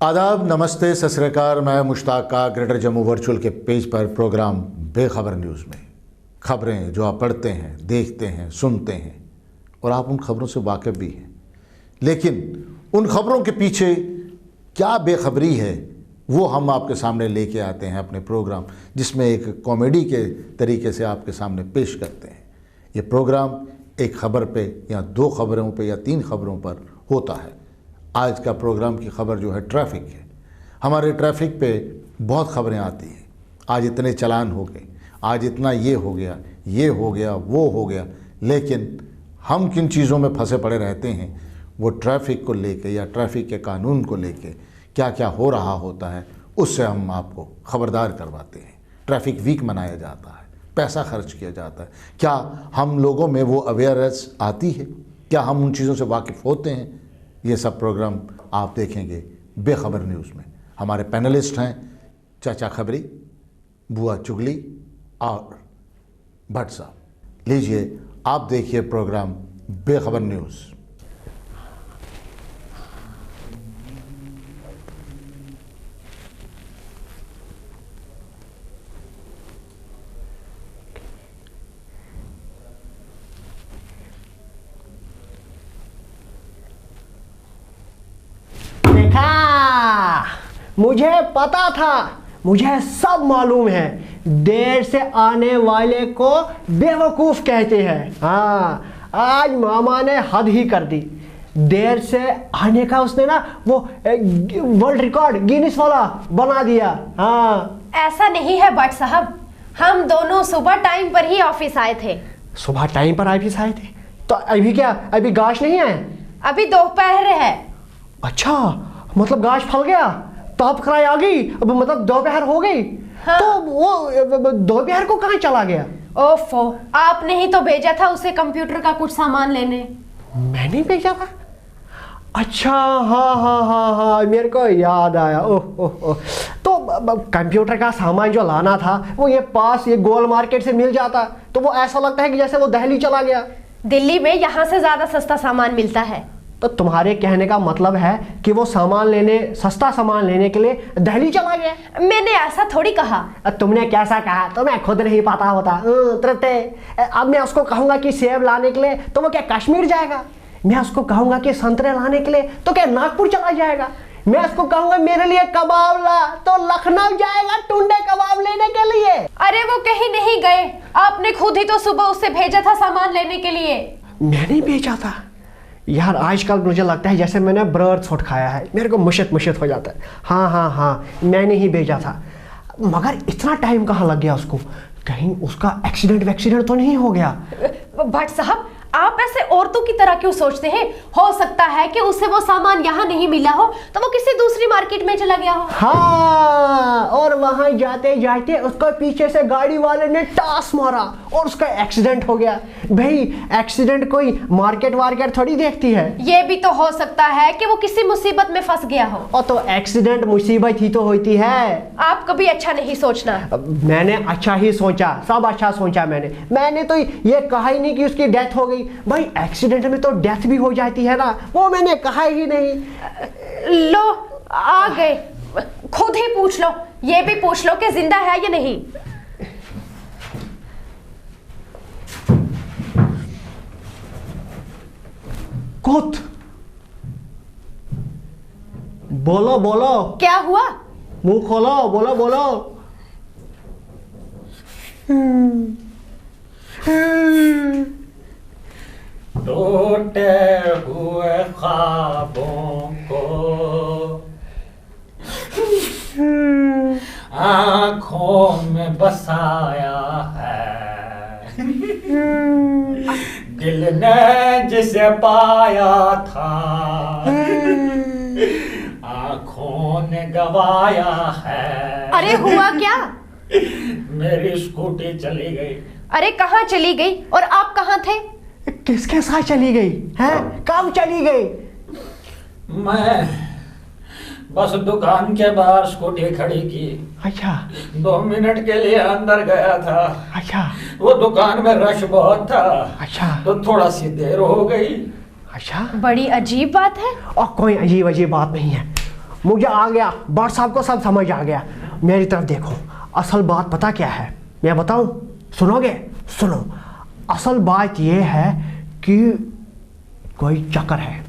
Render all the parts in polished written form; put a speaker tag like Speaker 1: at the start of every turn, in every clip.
Speaker 1: आदाब, नमस्ते, सत श्री अकाल। मैं मुश्ताक का ग्रेटर जम्मू वर्चुअल के पेज पर प्रोग्राम बेखबर न्यूज़ में खबरें जो आप पढ़ते हैं, देखते हैं, सुनते हैं और आप उन खबरों से वाकिफ़ भी हैं, लेकिन उन खबरों के पीछे क्या बेखबरी है वो हम आपके सामने लेके आते हैं अपने प्रोग्राम, जिसमें एक कॉमेडी के तरीके से आपके सामने पेश करते हैं। ये प्रोग्राम एक खबर पे या दो खबरों पे या तीन खबरों पर होता है। आज का प्रोग्राम की खबर जो है ट्रैफिक है। हमारे ट्रैफिक पे बहुत खबरें आती हैं, आज इतने चालान हो गए, आज इतना ये हो गया, ये हो गया, वो हो गया, लेकिन हम किन चीज़ों में फंसे पड़े रहते हैं वो ट्रैफिक को लेके या ट्रैफिक के कानून को लेके क्या क्या हो रहा होता है उससे हम आपको ख़बरदार करवाते हैं। ट्रैफिक वीक मनाया जाता है, पैसा खर्च किया जाता है, क्या हम लोगों में वो अवेयरनेस आती है, क्या हम उन चीज़ों से वाकिफ़ होते हैं? ये सब प्रोग्राम आप देखेंगे बेखबर न्यूज़ में। हमारे पैनलिस्ट हैं चाचा खबरी, बुआ चुगली और भट्ट साहब। लीजिए आप देखिए प्रोग्राम बेखबर न्यूज़।
Speaker 2: मुझे पता था, मुझे सब मालूम है। देर से आने वाले को बेवकूफ़ कहते हैं। हाँ, आज मामा ने हद ही कर दी। देर से आने का उसने ना वो वर्ल्ड रिकॉर्ड गिनीज वाला बना दिया। हाँ,
Speaker 3: ऐसा नहीं है भट्ट साहब, हम दोनों सुबह टाइम पर ही ऑफिस आए थे।
Speaker 2: सुबह टाइम पर ऑफिस आए थे? तो अभी क्या, अभी गाश नहीं है?
Speaker 3: अभी दोपहर है।
Speaker 2: अच्छा, मतलब गाश फल गया, ताप कराई आ गई, अब मतलब दोपहर हो गई। हाँ। तो वो दोपहर को कहाँ चला गया?
Speaker 3: ओफो, आपने ही तो भेजा था उसे कंप्यूटर का कुछ सामान लेने।
Speaker 2: मैंने भेजा था? अच्छा, हाँ हाँ हाँ हाँ, मेरे को याद आया। ओह ओह ओह, तो कंप्यूटर का सामान जो लाना था वो ये पास ये गोल मार्केट से मिल जाता, तो वो ऐसा लगता है कि जैसे वो दिल्ली चला गया।
Speaker 3: दिल्ली में यहाँ से ज्यादा सस्ता सामान मिलता है।
Speaker 2: तो तुम्हारे कहने का मतलब है कि वो सामान लेने, सस्ता सामान लेने के लिए दिल्ली चला गया?
Speaker 3: मैंने ऐसा थोड़ी कहा।
Speaker 2: तुमने कैसा कहा तो मैं खुद नहीं पता होता। अब मैं उसको कहूंगा कि सेब लाने के लिए तो वो क्या कश्मीर जाएगा? मैं उसको कहूंगा कि संतरे लाने के लिए तो क्या नागपुर चला जाएगा? मैं उसको कहूंगा मेरे लिए कबाब ला तो लखनऊ जाएगा टुंडे कबाब लेने के लिए।
Speaker 3: अरे वो कहीं नहीं गए, आपने खुद ही तो सुबह उससे भेजा था सामान लेने के लिए।
Speaker 2: मैंने भेजा था? यार आजकल मुझे लगता है जैसे मैंने ब्रड सूट खाया है, मेरे को मुश्त हो जाता है। हाँ हाँ हाँ, मैंने ही भेजा था। मगर इतना टाइम कहाँ लग गया उसको? कहीं उसका एक्सीडेंट तो नहीं हो गया?
Speaker 3: भट्ट साहब, आप ऐसे औरतों की तरह क्यों सोचते हैं? हो सकता है कि उसे वो सामान यहाँ नहीं मिला हो तो वो किसी दूसरी मार्केट में चला गया हो।
Speaker 2: हाँ, और वहां जाते जाते उसको पीछे से गाड़ी वाले ने टास मारा और उसका एक्सीडेंट हो गया। भाई एक्सीडेंट कोई मार्केट वार्केट थोड़ी देखती है।
Speaker 3: ये भी तो हो सकता है कि वो किसी मुसीबत में फंस गया हो।
Speaker 2: और तो एक्सीडेंट मुसीबत ही तो होती है।
Speaker 3: आप कभी अच्छा नहीं सोचना।
Speaker 2: मैंने अच्छा ही सोचा, सब अच्छा सोचा। मैंने तो ये कहा ही नहीं कि उसकी डेथ हो गई। भाई एक्सीडेंट में तो डेथ भी हो जाती है ना, वो मैंने कहा ही नहीं।
Speaker 3: लो आ गए, खुद ही पूछ लो, ये भी पूछ लो कि जिंदा है या नहीं।
Speaker 2: कुत बोलो बोलो,
Speaker 3: क्या हुआ?
Speaker 2: मुंह खोलो, बोलो बोलो।
Speaker 4: टूटे हुए ख्वाबों को आँखों में बसाया है, दिल ने जिसे पाया था आँखों ने गवाया है।
Speaker 3: अरे हुआ क्या?
Speaker 4: मेरी स्कूटी चली गई।
Speaker 3: अरे कहाँ चली गई और आप कहाँ थे?
Speaker 2: किसके साथ चली गई है? कब चली गई?
Speaker 4: मैं बस दुकान के बाहर स्कूटी खड़ी की,
Speaker 2: अच्छा
Speaker 4: 2 मिनट के लिए अंदर गया था।
Speaker 2: अच्छा
Speaker 4: वो दुकान में रश बहुत था,
Speaker 2: अच्छा
Speaker 4: तो थोड़ा सी देर हो गई।
Speaker 2: अच्छा।
Speaker 3: बड़ी अजीब बात है।
Speaker 2: और कोई अजीब अजीब बात नहीं है, मुझे आ गया, बट साहब को सब समझ आ गया। मेरी तरफ देखो, असल बात पता क्या है, मैं बताऊं, सुनोगे? सुनो, असल बात ये है कि कोई चक्कर है,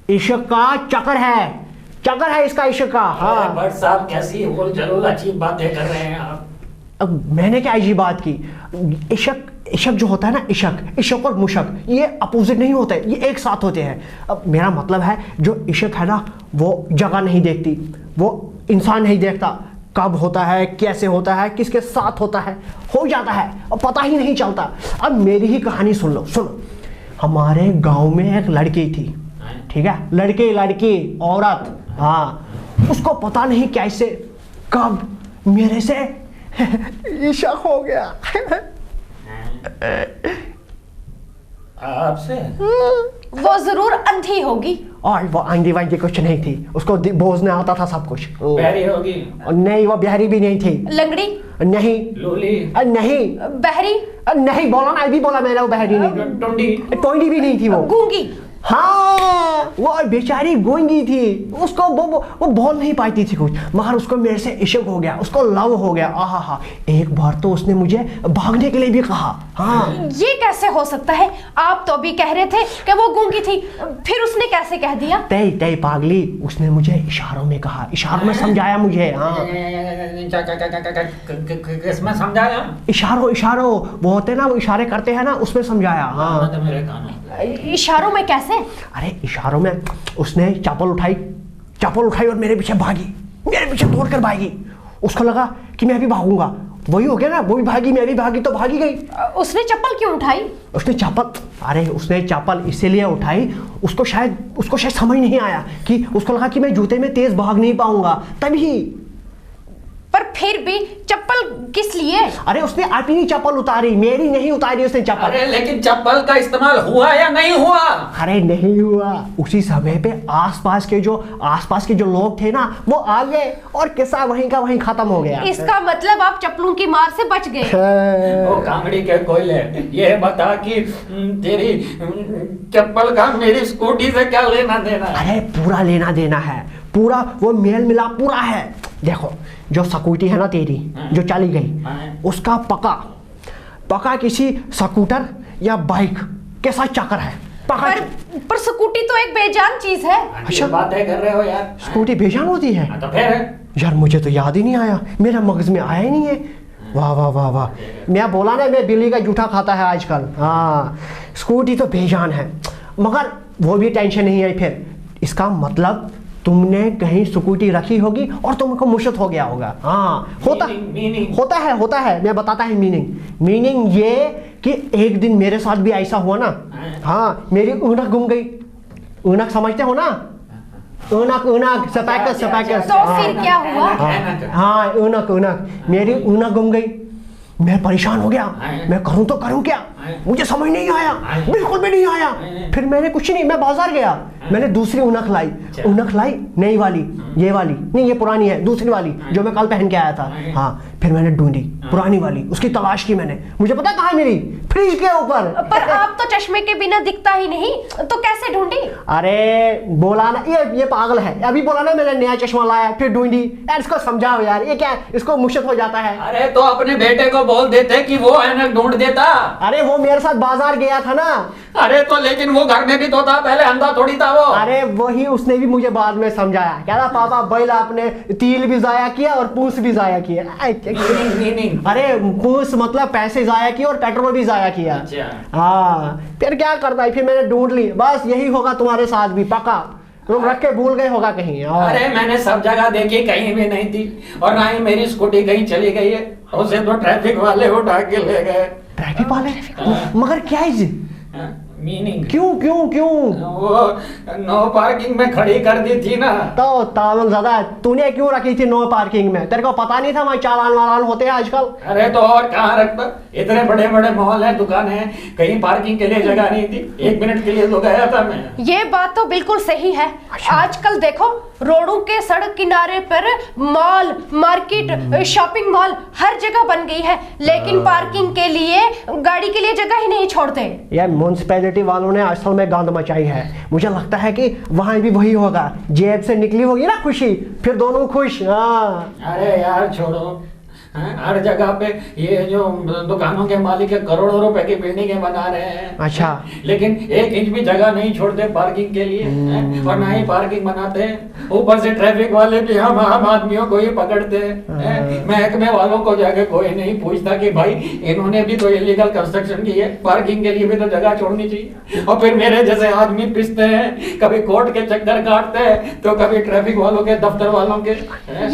Speaker 2: इश्क का चक्कर है इसका, इश्क का। हाँ
Speaker 4: भट्ट साहब कैसी उल जलूल अजीब बातें कर रहे हैं आप।
Speaker 2: अब मैंने क्या अजीब बात की? इश्क जो होता है ना, इश्क और मुशक, ये अपोजिट नहीं होते, ये एक साथ होते हैं। अब मेरा मतलब है, जो इश्क है ना, वो जगह नहीं देखती, वो इंसान नहीं देखता, कब होता है, कैसे होता है, किसके साथ होता है, हो जाता है और पता ही नहीं चलता। अब मेरी ही कहानी सुन लो, सुनो। हमारे गांव में एक लड़की थी, ठीक है, लड़की औरत, हाँ, उसको पता नहीं कैसे कब मेरे से इश्क हो गया।
Speaker 4: आपसे?
Speaker 3: वो जरूर अंधी होगी।
Speaker 2: और वो अंधी वंधी कुछ नहीं थी, उसको बोझने आता था सब कुछ।
Speaker 4: बहरी होगी?
Speaker 2: नहीं, वो बिहारी भी नहीं थी।
Speaker 3: लंगड़ी?
Speaker 2: नहीं।
Speaker 4: लूली?
Speaker 2: नहीं।
Speaker 3: बहरी?
Speaker 2: नहीं, बोला ना, अभी बोला मैंने, वो बहरी नहीं।
Speaker 4: टोंडी
Speaker 2: भी नहीं थी वो।
Speaker 3: गूंगी?
Speaker 2: हाँ, वो बेचारी गूंगी थी, उसको वो बोल नहीं पाती थी कुछ, मगर उसको मेरे से इश्क हो गया, उसको लव हो गया। आहा, एक बार तो उसने मुझे भागने के लिए भी कहा। हाँ,
Speaker 3: ये कैसे हो सकता है? आप तो अभी कह रहे थे कि वो गूंगी थी, फिर उसने कैसे कह दिया?
Speaker 2: तय पागली, उसने मुझे इशारों में कहा, इशारों में समझाया मुझे। हाँ,
Speaker 4: किसमें समझाया?
Speaker 2: इशारों वो होते ना, वो इशारे करते हैं ना, उसमें समझाया। हाँ,
Speaker 4: तो मेरे कानों।
Speaker 3: इशारों में कैसे?
Speaker 2: अरे इशारों में उसने चप्पल उठाई और मेरे पीछे दौड़कर भागी। उसको लगा कि मैं भी भागूंगा, वही हो गया ना, वो भी भागी, मैं भी भागी, तो भागी गई।
Speaker 3: उसने चप्पल क्यों उठाई?
Speaker 2: उसने चप्पल इसीलिए उठाई, उसको शायद समझ नहीं आया, कि उसको लगा कि मैं जूते में तेज भाग नहीं पाऊंगा, तभी।
Speaker 3: पर फिर भी चप्पल किस लिए?
Speaker 2: अरे उसने अपनी चप्पल उतारी, मेरी नहीं उतारी उसने चप्पल।
Speaker 4: अरे लेकिन चप्पल का इस्तेमाल हुआ या नहीं हुआ?
Speaker 2: अरे नहीं हुआ। उसी समय पे आसपास के जो लोग थे ना, वो आ गए और किस्सा वहीं का वहीं खत्म हो गया।
Speaker 3: इसका मतलब आप चप्पलों की मार से बच गए।
Speaker 4: ओ कांगड़ी के कोयले, ये बता कि तेरी चप्पल का मेरी स्कूटी से क्या लेना देना है?
Speaker 2: अरे पूरा लेना देना है, पूरा वो मेल मिलाप पूरा है। देखो, जो स्कूटी है ना तेरी, जो चली गई, उसका पका किसी स्कूटर या बाइक के साथ चक्कर है।
Speaker 3: पर स्कूटी तो एक बेजान चीज है।
Speaker 2: अच्छा,
Speaker 4: बातें कर रहे हो यार?
Speaker 2: स्कूटी बेजान होती है?
Speaker 4: तो फिर
Speaker 2: यार मुझे तो याद ही नहीं आया, मेरा मगज में आया ही नहीं है। वाह वाह वाह वाह, मैं बोला ना, मैं बिल्ली का जूठा खाता है आजकल। हाँ, स्कूटी तो बेजान है, मगर वो भी टेंशन नहीं है। फिर इसका मतलब तुमने कहीं स्कूटी रखी होगी और तुमको मुश्किल हो गया होगा। हाँ, होता है, मैं बताता है मीनिंग ये कि एक दिन मेरे साथ भी ऐसा हुआ ना। हाँ, मेरी ऊनक गुम गई। ऊनक समझते हो ना? ऊनक स्पैकस।
Speaker 3: तो फिर क्या हुआ?
Speaker 2: हाँ, ऊनक मेरी ऊनक गुम गई। मैं परेशान हो गया, मैं करूं तो करूं क्या, मुझे समझ नहीं आया, बिल्कुल भी नहीं आया। फिर मैंने कुछ नहीं, मैं बाजार गया, मैंने दूसरी ऊनक लाई, नई वाली, ये वाली नहीं, ये पुरानी है, दूसरी वाली जो मैं कल पहन के आया था। हाँ, फिर मैंने ढूंढी पुरानी वाली, उसकी तलाश की मैंने, मुझे पता कहाँ मिली, फ्रिज के ऊपर।
Speaker 3: पर आप तो चश्मे के बिना दिखता ही नहीं, तो कैसे ढूंढी?
Speaker 2: अरे बोला ना, ये पागल है, अभी बोला ना मैंने नया चश्मा लाया, फिर ढूंढी। यार इसको समझाओ यार, ये क्या, इसको मुश्किल हो जाता है।
Speaker 4: अरे तो अपने बेटे को बोल देते कि वो ऐनक ढूंढ देता।
Speaker 2: अरे वो मेरे साथ बाजार गया था ना।
Speaker 4: अरे तो लेकिन वो घर में भी तो था, पहले अंधा थोड़ी था वो।
Speaker 2: अरे वही, उसने भी मुझे बाद में समझाया, कह रहा पापा बैल आपने तिल भी जाया किया और पूंछ भी जाया किया।
Speaker 4: नहीं।
Speaker 2: अरे पूंछ मतलब पैसे जाया किया और पेट्रोल भी जाया किया। हाँ, फिर क्या करता है, फिर मैंने ढूंढ ली। बस यही होगा तुम्हारे साथ भी, पक्का तुम रख के भूल गए होगा कहीं।
Speaker 4: अरे मैंने सब जगह देखी, कहीं भी नहीं थी, और ना ही मेरी स्कूटी कहीं चली गई है। उसे तो ट्रैफिक वाले उठा के ले गए।
Speaker 2: ट्रैफिक वाले? मगर क्या है जी?
Speaker 4: मीनिंग
Speaker 2: क्यों क्यों क्यों?
Speaker 4: वो नो पार्किंग में खड़ी कर दी थी ना।
Speaker 2: तो तावल ज्यादा तूने क्यों रखी थी नो पार्किंग में? तेरे को पता नहीं था वहाँ चालान वालान होते हैं आजकल?
Speaker 4: अरे तो और कहाँ रखता, इतने बड़े बड़े मॉल हैं, दुकानें हैं, कहीं पार्किंग के लिए जगह नहीं थी। 1 मिनट के लिए तो गया था मैं।
Speaker 3: ये बात तो बिल्कुल सही है। आजकल देखो रोडों के सड़क किनारे पर मॉल, मार्केट, शॉपिंग मॉल हर जगह बन गई है, लेकिन पार्किंग के लिए, गाड़ी के लिए जगह ही नहीं छोड़ते।
Speaker 2: यार म्यूनसिपैलिटी वालों ने असल में गंद मचाई है। मुझे लगता है कि वहां भी वही होगा, जेब से निकली होगी ना खुशी, फिर दोनों खुश। हाँ
Speaker 4: अरे यार छोड़ो, हैं? हर जगह पे ये जो दुकानों के मालिक है करोड़ों रुपए की बिल्डिंगें बना रहे हैं।
Speaker 2: अच्छा।
Speaker 4: लेकिन 1 इंच भी जगह नहीं छोड़ते पार्किंग के लिए, हैं? और ना ही पार्किंग बनाते हैं। ऊपर से ट्रैफिक वाले भी हम आम आदमियों को ही पकड़ते हैं। महकमे वालों को जाके कोई नहीं पूछता कि भाई इन्होंने भी तो इलीगल कंस्ट्रक्शन की है, पार्किंग के लिए भी तो जगह छोड़नी चाहिए। और फिर मेरे जैसे आदमी पिसते हैं, कभी कोर्ट के चक्कर काटते हैं, तो कभी ट्रैफिक वालों के, दफ्तर वालों के।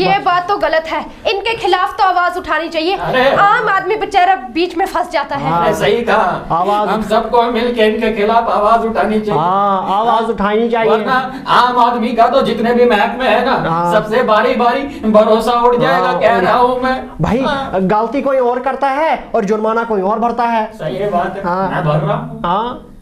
Speaker 3: ये बात तो गलत है, इनके खिलाफ तो आवाज उठानी चाहिए।
Speaker 4: अरे!
Speaker 3: आम आदमी बेचारा बीच में फंस जाता है।
Speaker 4: अरे सही कहा,
Speaker 2: आवाज-
Speaker 4: हम सबको मिलके इनके खिलाफ आवाज उठानी चाहिए।
Speaker 2: हाँ आवाज उठानी चाहिए।
Speaker 4: वरना आम आदमी का तो जितने भी महकमे है ना,
Speaker 2: हाँ।
Speaker 4: सबसे बारी बारी भरोसा उठ जाएगा,
Speaker 2: हाँ,
Speaker 4: कह रहा हूँ मैं।
Speaker 2: भाई
Speaker 4: हाँ।
Speaker 2: गलती कोई और करता है और जुर्माना कोई और भरता है।
Speaker 4: सही है बात है,
Speaker 2: हाँ।
Speaker 4: मैं भर रहा हूँ।
Speaker 2: हाँ